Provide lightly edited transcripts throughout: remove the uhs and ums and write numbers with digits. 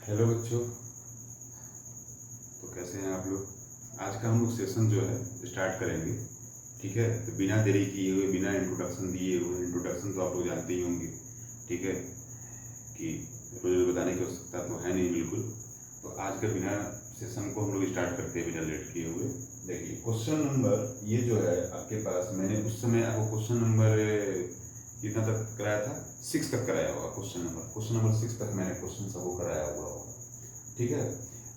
Hello बच्चों। तो कैसे हैं आप लोग। आज का हम लोग सेशन जो है स्टार्ट करेंगे। ठीक है, तो बिना देरी किए हुए, बिना इंट्रोडक्शन दिए हुए, इंट्रोडक्शन तो आप लोग जानते ही होंगे। ठीक है कि रोज रोज बताने की आवश्यकता तो है नहीं बिल्कुल। तो आज का बिना सेशन को हम लोग स्टार्ट करते हैं बिना लेट किए हुए। देखिए क्वेश्चन नंबर ये जो है आपके पास, मैंने उस समय आपको क्वेश्चन नंबर कितना तक कराया था, 6 तक कराया होगा। क्वेश्चन नंबर 6 तक मैंने क्वेश्चन सबको कराया हुआ होगा। ठीक है,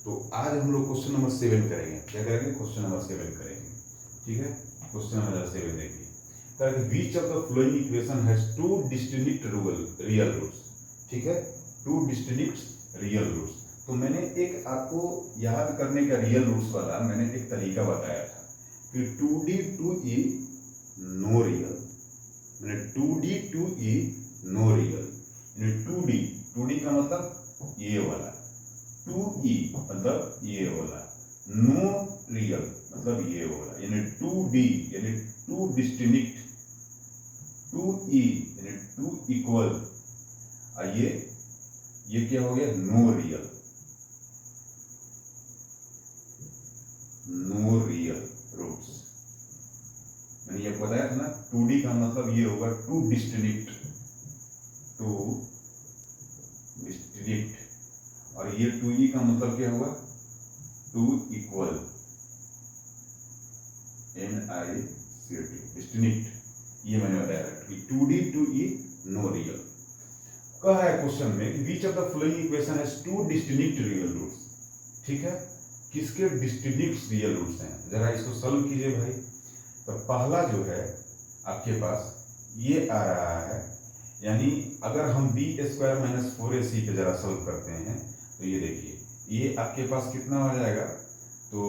तो आज हम लोग क्वेश्चन नंबर 7 करेंगे। क्या करेंगे? क्वेश्चन नंबर 7 करेंगे। ठीक है, क्वेश्चन नंबर 7 देखिए। करेंगे which of the following equation has two distinct real roots. ठीक है, टू डिस्टिंक्ट रियल रूट्स। तो मैंने एक आपको याद करने का रियल रूट्स वाला मैंने एक तरीका बताया था कि 2d 2e नो रियल। मैंने 2d 2e नो रियल, यानी 2d का मतलब ये वाला, 2e मतलब ये वाला, नो रियल मतलब ये वाला, यानी 2d यानी टू डिस्टिंक्ट, 2e यानी टू इक्वल, ये क्या हो गया? No real, no real roots. मैंने ये बताया था ना, 2d का मतलब ये होगा टू डिस्टिंक्ट, और ये 2e का मतलब क्या होगा? Two equal, NICT distinct. ये मैंने बताया कि 2d 2e नो रियल। कहा है क्वेश्चन में कि which of the following equation has two distinct real roots. ठीक है, किसके डिस्टिंक्ट रियल रूट्स हैं, जरा इसको सॉल्व कीजिए भाई। तो पहला जो है आपके पास ये आ रहा है, यानी अगर हम बी स्क्वायर माइनस 4ac पे जरा सॉल्व करते हैं तो ये देखिए ये आपके पास कितना हो जाएगा। तो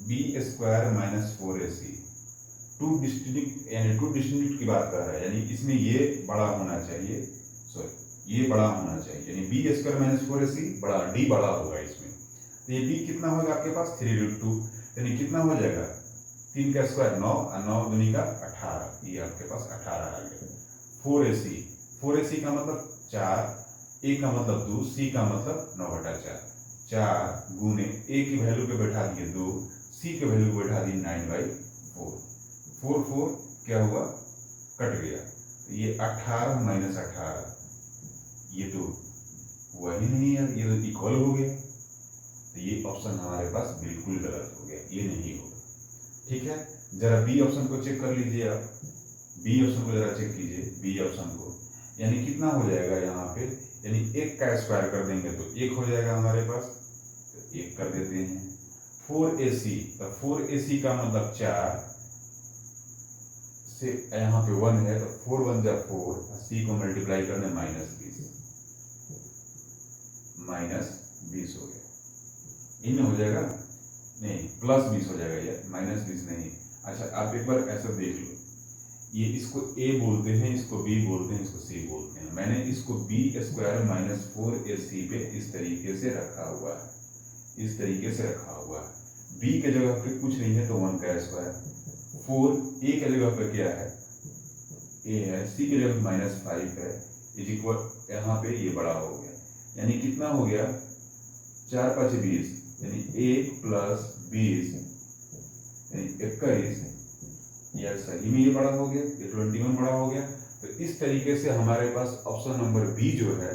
B square minus 4ac two distinct, यानी टू डिस्टिंक्ट की बात कर रहा है, यानी इसमें ये बड़ा होना चाहिए, सॉरी ये बड़ा होना चाहिए, यानी बी स्क्वायर माइनस 4ac बड़ा, डी बड़ा होगा इसमें। तो ये बी कितना होगा आपके पास? 3√2, यानी कितना हो जाएगा? 3 का स्क्वायर 9 और 9 दूनी का 18, ये आपके पास 18 आ गया। 4ac का मतलब 4, ए का मतलब 2, सी का मतलब 9/4, 4 गुने ए की वैल्यू पे बैठा दिए 2, सी के वैल्यू पे बैठा दिए 9/4, 4 क्या हुआ? कट गया। तो ये 18 माइनस 18, ये तो हुआ ही नहीं है, ये तो इक्वल हो गया। तो ये ऑप्शन हमारे पास बिल्कुल गलत हो गया, ये नहीं होगा। ठीक है, जरा बी ऑप्शन को चेक कर लीजिए आप, बी ऑप्शन को जरा चेक कीजिए, बी ऑप्शन को, यानी कितना हो जाएगा यहाँ पे, यानी 1 का स्क्वायर कर देंगे तो 1 हो जाएगा हमारे पास, तो 1 कर देते हैं। 4ac, तो 4ac का मतलब 4 से यहाँ पे 1 है, तो 4 1 जा 4, सी को मल्टीप्लाई करने -20 हो गया। इन हो जाएगा, नहीं +20 हो जाएगा, ये -20 नहीं। अच्छा आप एक बार ऐसा देख लो, ये इसको a बोलते हैं, इसको b बोलते हैं, इसको c बोलते हैं। मैंने इसको b स्क्वायर माइनस 4ac पे इस तरीके से रखा हुआ है, इस तरीके से रखा हुआ है। b के जगह पे कुछ नहीं है तो 1 का स्क्वायर, 4 a के जगह पे क्या है? a है, c के जगह -5 है, इज इक्वल, यहाँ पे ये बड़ा हो गया, यानी कितना हो गया? 4 5 20, यानी 1 + 20 यानी 21, यार सही में ये बड़ा हो गया, ये 21 बड़ा हो गया। तो इस तरीके से हमारे पास ऑप्शन नंबर बी जो है,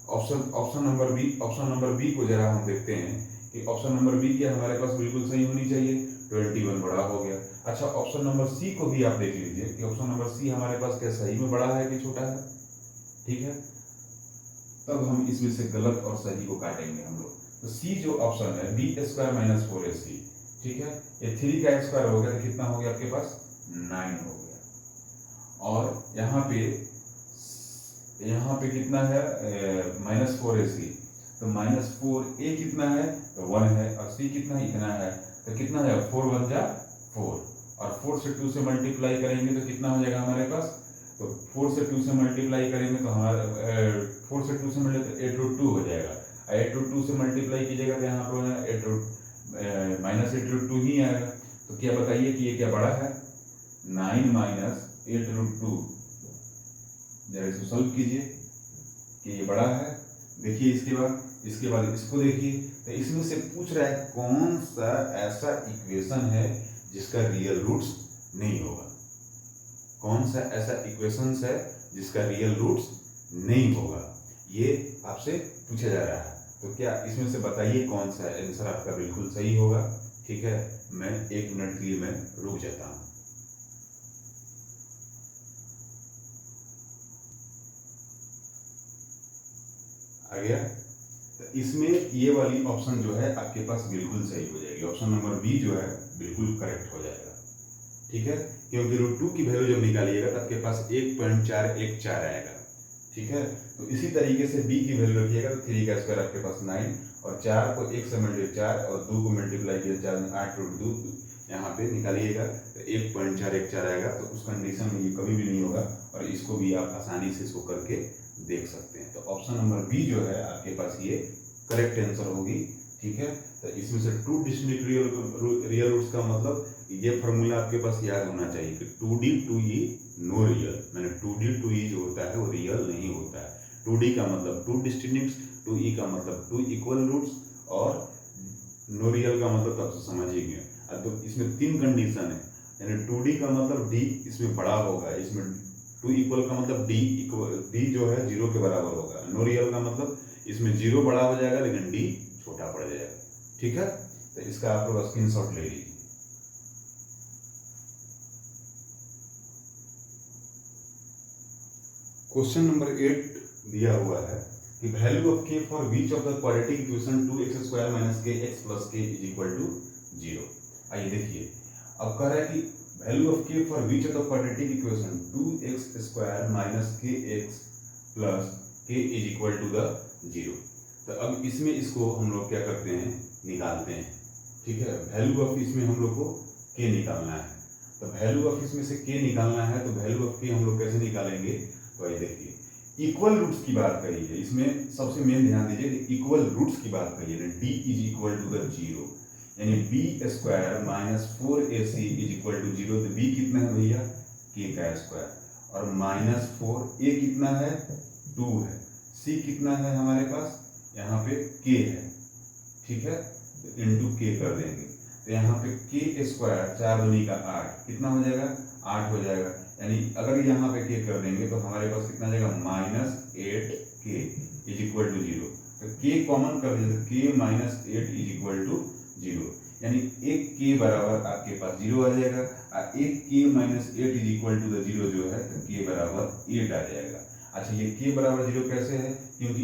ऑप्शन नंबर बी को जरा हम देखते हैं कि ऑप्शन नंबर बी क्या हमारे पास बिल्कुल सही होनी चाहिए, 21 बड़ा हो गया। अच्छा ऑप्शन नंबर सी को भी आप देख लीजिए कि ऑप्शन नंबर सी हमारे पास क्या सही में बड़ा है कि छोटा है। ठीक है, तब हम इसमें से गलत और सही को काटेंगे हम लोग। तो सी जो ऑप्शन है, बी स्क्वायर माइनस 4ac, ठीक है, ये 3 का स्क्वायर हो गया तो कितना हो गया आपके पास? 9 हो गया। और यहाँ पे कितना है? -4ac, तो -4a कितना है? तो 1 है, और c कितना है? इतना है, तो कितना है? 4 1 जा 4, और 4 से 2 से मल्टीप्लाई करेंगे तो कितना हो जाएगा हमारे पास? तो 4 से 2 से मल्टीप्लाई करेंगे तो हमारा 4 से 2 से मल्टीप्लाई 8√2 हो जाएगा, 8√2 से मल्टीप्लाई कीजिएगा तो यहाँ पर हो जाएगा -8√2 ही आएगा। तो क्या बताइए कि ये क्या बड़ा है? 9 -8√2, जरा इसको सॉल्व कीजिए कि ये बड़ा है देखिए इसके बाद इसको देखिए, तो इसमें से पूछ रहा है कौन सा ऐसा इक्वेशन है जिसका रियल रूट्स नहीं होगा, कौन सा ऐसा इक्वेशन है जिसका रियल रूट्स नहीं होगा, ये आपसे पूछा जा रहा है। तो क्या इसमें से बताइए कौन सा आंसर आपका बिल्कुल सही होगा। ठीक है, मैं 1 मिनट के लिए मैं रुक जाता हूं। आ गया, तो इसमें ये वाली ऑप्शन जो है आपके पास बिल्कुल सही हो जाएगी, ऑप्शन नंबर बी जो है बिल्कुल करेक्ट हो जाएगा। ठीक है, क्योंकि √2 की वैल्यू जब निकालिएगा तो आपके पास 1.414 आएगा। ठीक है, तो इसी तरीके से b की वैल्यू रखिएगा तो 3 का स्क्वायर आपके पास 9, और 4 को 1 से मल्टीप्लाई 4 और 2 को मल्टीप्लाई किया 4 में 8√2 यहाँ पे निकालिएगा तो 1.414 आएगा। तो उस कंडीशन में ये कभी भी नहीं होगा, और इसको भी आप आसानी से इसको करके देख सकते हैं। तो ऑप्शन नंबर बी जो है आपके पास ये करेक्ट आंसर होगी। ठीक है, तो इसमें से 2 डिस्टिंक्ट रियल रूट्स का मतलब ये फॉर्मूला आपके पास याद होना चाहिए कि 2D 2E नो रियल, मैंने 2D 2E जो होता है वो रियल नहीं होता है। 2D का मतलब 2 डिस्टिंक्ट, 2E का मतलब 2 इक्वल रूट्स, और नो रियल का मतलब तो आप समझिए गए। तो इसमें 3 कंडीशन है, यानी 2D का मतलब D इसमें बड़ा होगा, इसमें 2 इक्वल का मतलब D जो है 0 के बराबर होगा। नो रियल का मतलब इसमें 0 बड़ा हो जाएगा लेकिन D छोटा पड़ जाएगा। ठीक है, तो इसका आप लोग स्क्रीनशॉट ले लीजिए। क्वेश्चन नंबर 8 दिया हुआ है कि value of k for which of the quadratic equation 2x² - kx + k = 0। आइए देखिए, अब कह रहा है कि value of k for which of the quadratic equation 2x² - kx + k = 0। तो अब इसमें इसको हम लोग क्या करते हैं, निकालते हैं। ठीक है, वैल्यू ऑफ इसमें हम लोग को k निकालना है। तो वैल्यू ऑफ इसमें से k निकालना है, तो वैल्यू ऑफ k हम लोग कैसे निकालेंगे, तो ये देखिए इक्वल रूट्स की बात करी है। इसमें सबसे मेन ध्यान दीजिए कि इक्वल रूट्स की बात करी है, d = 0, यानी b² - 4ac = 0। तो b कितना है भैया, k का स्क्वायर, और -4, a कितना है 2 है, c कितना है हमारे पास यहाँ पे k है। ठीक है, तो इंटू k कर देंगे, तो यहाँ पे k स्क्वायर 4 दूनी का 8 कितना हो जाएगा, 8 हो जाएगा। यानी अगर यहाँ पे k कर देंगे तो हमारे पास कितना जाएगा, -8k = 0। तो k कॉमन कर देंगे तो k - 8 = 0, यानी एक k बराबर आपके पास 0 आ जाएगा, और एक k - 8 = 0 जो है तो k बराबर 8 आ जाएगा। अच्छा, ये k बराबर 0 कैसे है, क्योंकि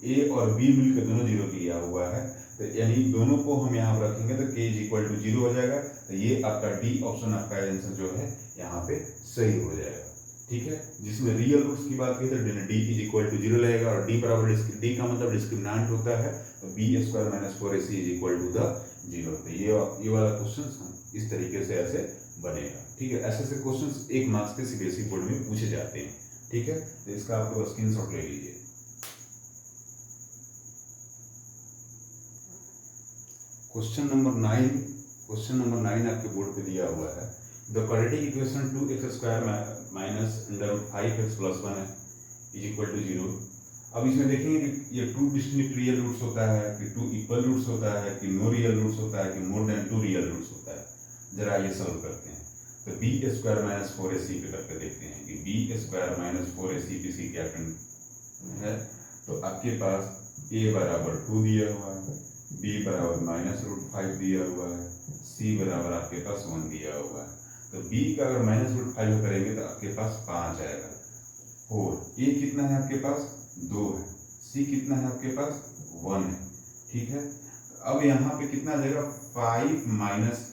a और b मिलकर दोनों 0 किया हुआ है, तो यानी दोनों को हम यहाँ पर रखेंगे तो k = 0 हो जाएगा। तो ये आपका डी ऑप्शन आपका आंसर जो है यहाँ पे सही हो जाएगा। ठीक है, जिसमें रियल रूट्स की बात की तो d = 0 लगेगा, और d बराबर d का मतलब डिस्क्रिमिनेंट होता है, तो b² - 4ac = 0। तो ये वाला क्वेश्चन इस तरीके से ऐसे बनेगा। ठीक है, ऐसे क्वेश्चन 1 मार्क्स के सीबीएसई बोर्ड में पूछे जाते हैं। ठीक है, तो इसका आप लोग स्क्रीनशॉट ले लीजिए। क्वेश्चन नंबर 9 आपके बोर्ड पे दिया हुआ है। The quadratic equation 2x² - √5x + 1 = 0। अब इसमें देखेंगे कि ये 2 डिस्टिंक्ट रियल रूट्स होता है, कि 2 इक्वल रूट्स होता है, कि नो रियल रूट्स होता है, कि मोर देन 2 रियल रूट्स होता है। जरा ये सॉल्व करते हैं। तो b² - 4ac पे करके देखते हैं कि b² - 4ac किसी क्या है। तो आपके पास a बराबर 2 दिया हुआ है, b बराबर -√5 दिया हुआ है, c बराबर आपके पास 1 दिया हुआ है। तो b का अगर -√5 करेंगे तो आपके पास 5 आएगा, 4, a कितना है आपके पास 2 है, c कितना है आपके पास 1 है। ठीक है, अब यहाँ पे कितना आ जाएगा 5 -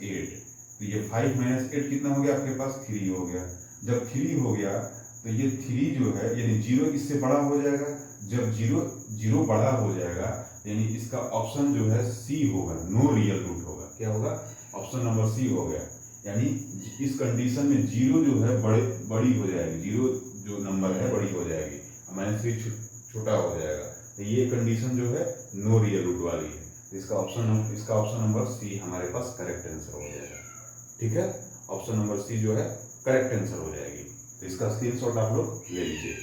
8, तो ये 5 - 8 कितना हो गया आपके पास 3 हो गया। जब 3 हो गया तो ये 3 जो है यानी 0 इससे बड़ा हो जाएगा। जब 0 बड़ा हो जाएगा यानी इसका ऑप्शन जो है सी होगा, नो रियल रूट होगा। क्या होगा, ऑप्शन नंबर सी हो गया। यानी इस कंडीशन में 0 जो है बड़ी हो जाएगी, 0 जो नंबर है बड़ी हो जाएगी, -3 छोटा हो जाएगा। तो ये कंडीशन जो है नो रियल रूट वाली है। तो इसका ऑप्शन नंबर सी हमारे पास करेक्ट आंसर हो जाएगा। ठीक है, ऑप्शन नंबर सी जो है करेक्ट आंसर हो जाएगी। तो इसका स्क्रीनशॉट आप लोग ले लीजिए।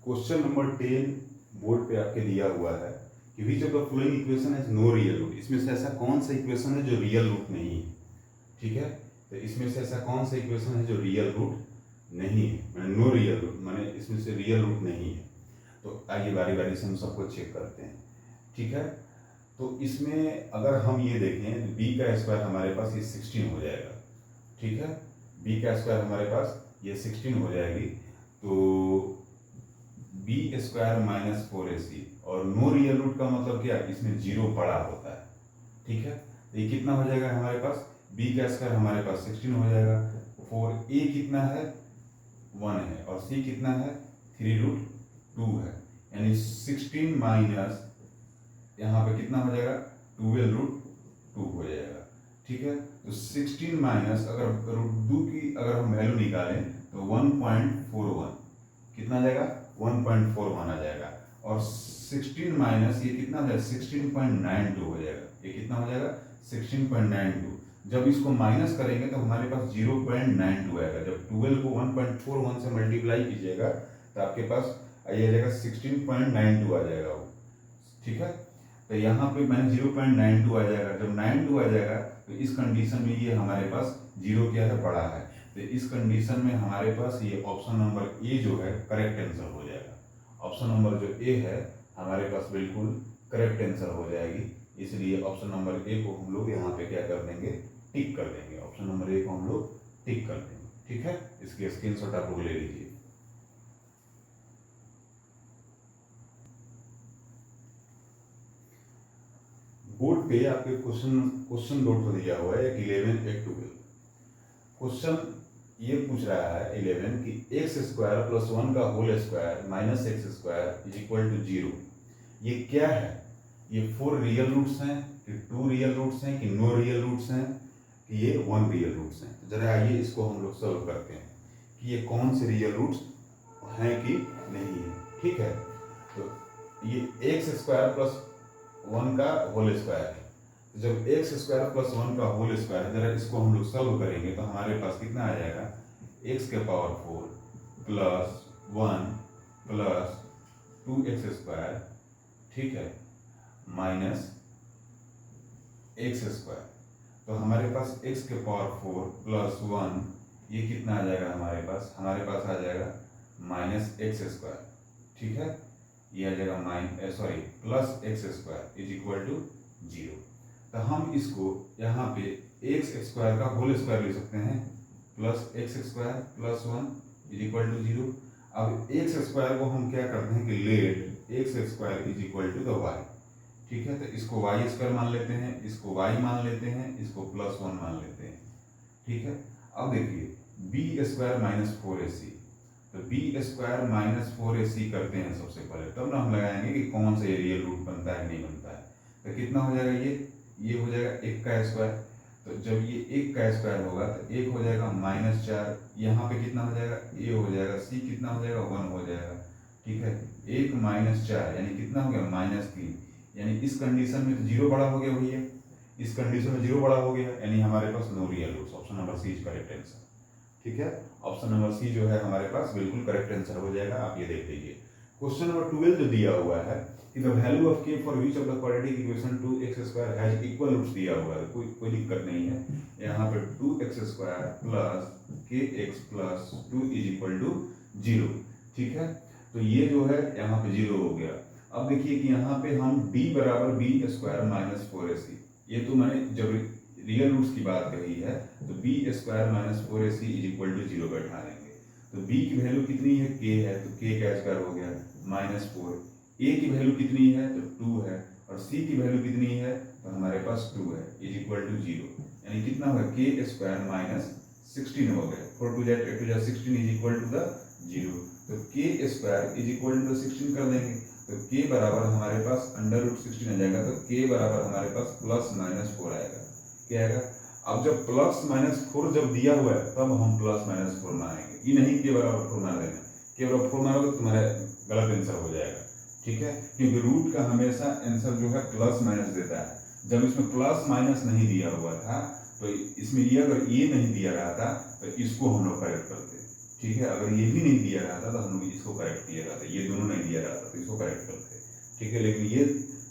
क्वेश्चन नंबर 10 बोर्ड पे आपके दिया हुआ है कि which of the following equation has no real root. इसमें से ऐसा कौन सा इक्वेशन है जो रियल रूट नहीं है। ठीक है, तो इसमें से ऐसा कौन सा इक्वेशन है जो रियल रूट नहीं है, मैंने नो रियल रूट माने इसमें से रियल रूट नहीं है। तो आइए बारी बारी से हम सबको चेक करते हैं। ठीक है, तो इसमें अगर हम ये देखें तो बी का स्क्वायर हमारे पास ये 16 हो जाएगा। ठीक है, बी का स्क्वायर हमारे पास ये 16 हो जाएगी। तो बी स्क्वायर माइनस 4ac और नो रियल रूट का मतलब क्या, इसमें जीरो बड़ा होता है। ठीक है, तो ये कितना हो जाएगा हमारे पास, बी का स्क्वायर हमारे पास 16 हो जाएगा। 4a कितना है 1 है और c कितना है 3√2 है, यानी 16 माइनस यहाँ पे कितना हो जाएगा 12√2 हो जाएगा। ठीक है, तो 16 माइनस अगर √2 की अगर हम वैल्यू निकालें तो 1.41 कितना आ जाएगा 1.41 आ जाएगा। और 16 माइनस ये कितना हो जाएगा 16.92 हो जाएगा। ये कितना हो जाएगा 16.92। जब इसको माइनस करेंगे तो हमारे पास 0.92 आएगा। जब 12 को 1.41 से मल्टीप्लाई कीजिएगा तो आपके पास आ जाएगा 16.92 आ जाएगा वो। ठीक है, तो यहाँ पे मैंने 0.92 आ जाएगा। जब 92 आ जाएगा तो इस कंडीशन में ये हमारे पास जीरो क्या है बड़ा है। तो इस कंडीशन में हमारे पास ये ऑप्शन नंबर ए जो है करेक्ट आंसर हो जाएगा। ऑप्शन नंबर जो ए है हमारे पास बिल्कुल करेक्ट आंसर हो जाएगी। इसलिए ऑप्शन नंबर ए को हम लोग यहाँ पे क्या कर देंगे, टिक कर देंगे। ऑप्शन नंबर ए को हम लोग टिक कर देंगे। ठीक है, इसकी स्क्रीनशॉट आप लोग ले लीजिए। बोर्ड पे आपके क्वेश्चन नोट पर दिया हुआ है 11 एक 12। क्वेश्चन ये पूछ रहा है 11 कि एक्स स्क्वायर प्लस 1 का whole square minus x square is equal to 0। ये क्या है, ये 4 रियल रूट्स हैं कि 2 रियल रूट्स हैं कि नो रियल रूट्स हैं कि ये 1 रियल रूट्स हैं। तो जरा आइए इसको हम लोग सॉल्व करते हैं कि ये कौन से रियल रूट्स हैं कि नहीं है। ठीक है, तो ये एक्स स्क्वायर प्लस 1 का होल स्क्वायर है। तो जब एक्स स्क्वायर प्लस 1 का होल स्क्वायर है, जरा इसको हम लोग सॉल्व करेंगे तो हमारे पास कितना आ जाएगा एक्स के power 4 plus 1 plus 2x square. ठीक है, माइनस एक्स स्क्वायर। तो हमारे पास x के पावर 4 प्लस 1 ये कितना आ जाएगा हमारे पास आ जाएगा माइनस एक्स स्क्वायर। ठीक है, ये आ जाएगा plus x square is equal to 0। तो हम इसको यहाँ पे एक्स स्क्वायर का होल स्क्वायर ले सकते हैं plus x square plus 1 is equal to 0। अब एक्स स्क्वायर को हम क्या करते हैं कि let x square is equal to the y. ठीक है, तो इसको वाई स्क्वायर मान लेते हैं, इसको वाई मान लेते हैं, इसको प्लस 1 मान लेते हैं। ठीक है, अब देखिए बी स्क्वायर माइनस 4ac। तो बी स्क्वायर माइनस 4ac करते हैं सबसे पहले, तब ना हम लगाएंगे कि कौन सा रियल रूट बनता है नहीं बनता है। तो कितना हो जाएगा ये हो जाएगा 1 का स्क्वायर। तो जब ये 1 का स्क्वायर होगा तो 1 हो जाएगा -4। यहाँ पे कितना हो जाएगा ए हो जाएगा, सी कितना हो जाएगा 1 हो जाएगा। ठीक है, 1 -4 यानी कितना हो गया -3। यानी इस कंडीशन में तो 0 बड़ा हो गया भैया, इस कंडीशन में 0 बड़ा हो गया, यानी हमारे पास no real roots. Option number C is correct answer. ठीक है, ऑप्शन नंबर सी जो है हमारे पास बिल्कुल करेक्ट आंसर हो जाएगा। आप ये देख लीजिए। क्वेश्चन नंबर 12 जो दिया हुआ है कि the value of k for which of the quadratic equation 2x² has equal roots दिया हुआ है। कोई दिक्कत नहीं है। यहाँ पे 2x² plus kx plus 2 is equal to 0। ठीक है, तो ये जो है यहाँ पे 0 हो गया। अब देखिए कि यहाँ पे हम d बराबर b² माइनस 4ac, ये तो मैंने जब रियल रूट्स की बात कही है तो b² minus 4ac is equal to 0 बैठा देंगे। तो b की वैल्यू कितनी है k है, तो k का स्क्वायर हो गया -4। a की वैल्यू कितनी है तो 2 है और c की वैल्यू कितनी है तो हमारे पास 2 है इज इक्वल टू 0। यानी कितना होगा k² माइनस 16 हो गया। 4 2 जा 16 इज इक्वल टू द 0। तो k² इज इक्वल टू 16 कर देंगे तो k बराबर हमारे पास √16 आ जाएगा। तो k बराबर हमारे पास +-4 आएगा। क्या आएगा, अब जब +-4 जब दिया हुआ है तब हम +-4 मानेंगे, ये नहीं k बराबर 4 मान लेना। k बराबर 4 मानोगे तो तुम्हारा गलत आंसर हो जाएगा। ठीक है, क्योंकि रूट का हमेशा आंसर जो है +- देता है। जब इसमें +- नहीं दिया हुआ था तो इसमें ये अगर ये नहीं दिया रहा था तो इसको हम लोग करेक्ट करते। ठीक है, अगर ये भी नहीं दिया रहा था तो हम लोग इसको करेक्ट किया रहा था, ये दोनों नहीं दिया रहा था तो इसको करेक्ट करते, ठीक है। लेकिन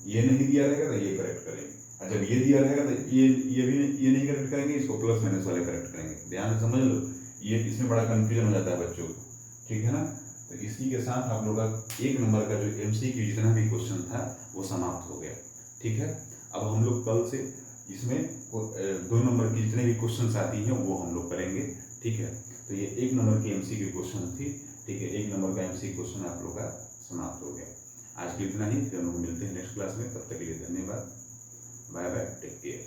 ये नहीं दिया रहेगा तो ये करेक्ट करेंगे, और जब ये दिया रहेगा तो ये नहीं करेक्ट करेंगे, इसको प्लस माइनस वाले करेक्ट करेंगे। ध्यान से समझ लो, ये इसमें बड़ा कंफ्यूजन हो जाता है बच्चों को, ठीक है ना। तो इसी के साथ आप लोग का 1 नंबर का जो MCQ जितना भी क्वेश्चन था वो समाप्त हो गया, ठीक है। अब हम लोग कल से इसमें 2 नंबर की जितने भी क्वेश्चन आती हैं वो हम लोग करेंगे, ठीक है। तो ये 1 नंबर की MCQ क्वेश्चन थी, ठीक है। 1 नंबर का MCQ क्वेश्चन आप लोग का समाप्त हो गया। आज के इतना ही, फिर हम लोग मिलते हैं नेक्स्ट क्लास में, तब तक के लिए धन्यवाद, बाय बाय, टेक केयर।